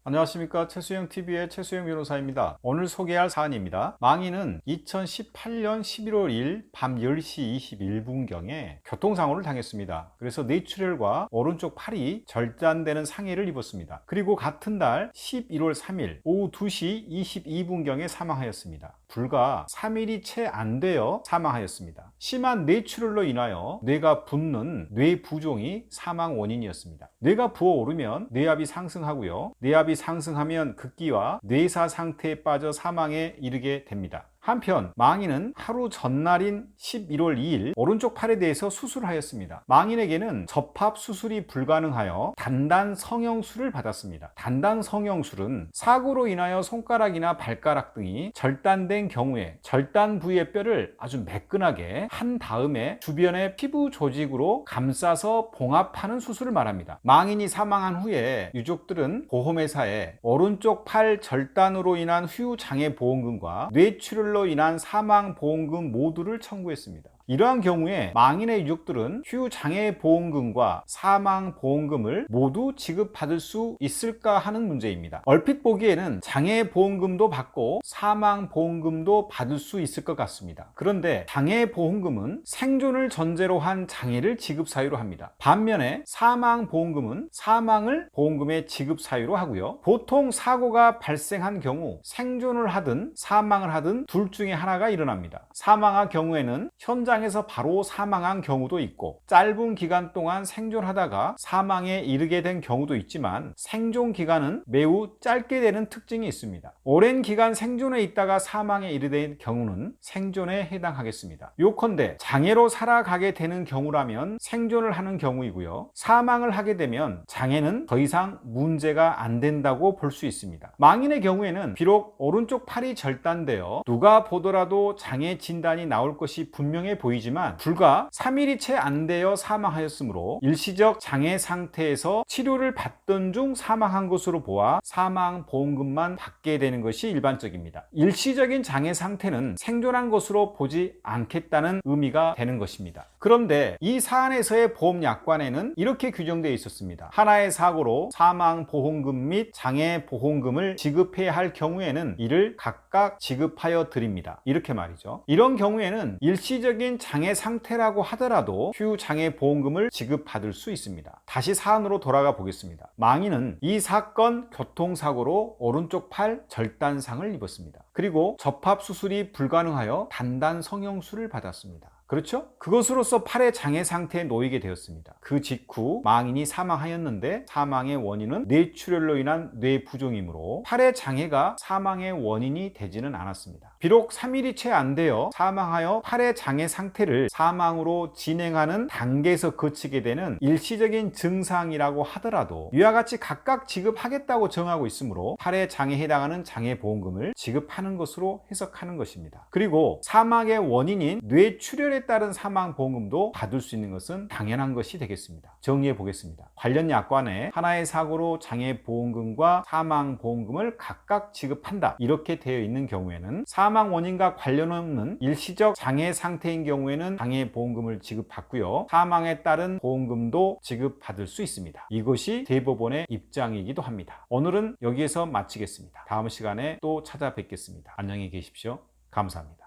안녕하십니까. 최수영TV의 최수영 변호사입니다. 오늘 소개할 사안입니다. 망인은 2018년 11월 2일 밤 10시 21분경에 교통사고를 당했습니다. 그래서 뇌출혈과 오른쪽 팔이 절단되는 상해를 입었습니다. 그리고 같은 달 11월 3일 오후 2시 22분경에 사망하였습니다. 불과 3일이 채 안 되어 사망하였습니다. 심한 뇌출혈로 인하여 뇌가 붓는 뇌부종이 사망 원인이었습니다. 뇌가 부어오르면 뇌압이 상승하고요. 뇌압이 상승하면 극기와 뇌사 상태에 빠져 사망에 이르게 됩니다. 한편 망인은 하루 전날인 11월 2일 오른쪽 팔에 대해서 수술하였습니다. 망인에게는 접합 수술이 불가능하여 단단 성형술을 받았습니다. 단단 성형술은 사고로 인하여 손가락이나 발가락 등이 절단된 경우에 절단 부위의 뼈를 아주 매끈하게 한 다음에 주변의 피부 조직으로 감싸서 봉합하는 수술을 말합니다. 망인이 사망한 후에 유족들은 보험회사에 오른쪽 팔 절단으로 인한 후유장애보험금과 뇌출혈로 인한 사망보험금 모두를 청구했습니다. 이러한 경우에 망인의 유족들은 후유장애보험금과 사망보험금을 모두 지급받을 수 있을까 하는 문제입니다. 얼핏 보기에는 장애보험금도 받고 사망보험금도 받을 수 있을 것 같습니다. 그런데 장애보험금은 생존을 전제로 한 장애를 지급사유로 합니다. 반면에 사망보험금은 사망을 보험금의 지급사유로 하고요. 보통 사고가 발생한 경우 생존을 하든 사망을 하든 둘 중에 하나가 일어납니다. 사망한 경우에는 현장에서 바로 사망한 경우도 있고 짧은 기간 동안 생존하다가 사망에 이르게 된 경우도 있지만 생존 기간은 매우 짧게 되는 특징이 있습니다. 오랜 기간 생존해 있다가 사망에 이르게 된 경우는 생존에 해당하겠습니다. 요컨대 장애로 살아가게 되는 경우라면 생존을 하는 경우이고요. 사망을 하게 되면 장애는 더 이상 문제가 안 된다고 볼 수 있습니다. 망인의 경우에는 비록 오른쪽 팔이 절단되어 누가 보더라도 장애 진단이 나올 것이 분명해 보이지만 불과 3일이 채 안 되어 사망하였으므로 일시적 장애 상태에서 치료를 받던 중 사망한 것으로 보아 사망보험금만 받게 되는 것이 일반적입니다. 일시적인 장애 상태는 생존한 것으로 보지 않겠다는 의미가 되는 것입니다. 그런데 이 사안에서의 보험약관에는 이렇게 규정되어 있었습니다. 하나의 사고로 사망보험금 및 장애보험금을 지급해야 할 경우에는 이를 각각 지급하여 드립니다. 이렇게 말이죠. 이런 경우에는 일시적인 장애 상태라고 하더라도 후유장애보험금을 지급받을 수 있습니다. 다시 사안으로 돌아가 보겠습니다. 망인은 이 사건 교통사고로 오른쪽 팔 절단상을 입었습니다. 그리고 접합수술이 불가능하여 단단 성형술을 받았습니다. 그렇죠? 그것으로서 팔의 장애 상태에 놓이게 되었습니다. 그 직후 망인이 사망하였는데 사망의 원인은 뇌출혈로 인한 뇌부종이므로 팔의 장애가 사망의 원인이 되지는 않았습니다. 비록 3일이 채 안 되어 사망하여 팔의 장애 상태를 사망으로 진행하는 단계에서 그치게 되는 일시적인 증상이라고 하더라도 이와 같이 각각 지급하겠다고 정하고 있으므로 팔의 장애에 해당하는 장애보험금을 지급하는 것으로 해석하는 것입니다. 그리고 사망의 원인인 뇌출혈에 따른 사망보험금도 받을 수 있는 것은 당연한 것이 되겠습니다. 정리해 보겠습니다. 관련 약관에 하나의 사고로 장애보험금과 사망보험금을 각각 지급한다 이렇게 되어 있는 경우에는 사망 원인과 관련 없는 일시적 장애 상태인 경우에는 장애보험금을 지급받고요. 사망에 따른 보험금도 지급받을 수 있습니다. 이것이 대법원의 입장이기도 합니다. 오늘은 여기에서 마치겠습니다. 다음 시간에 또 찾아뵙겠습니다. 안녕히 계십시오. 감사합니다.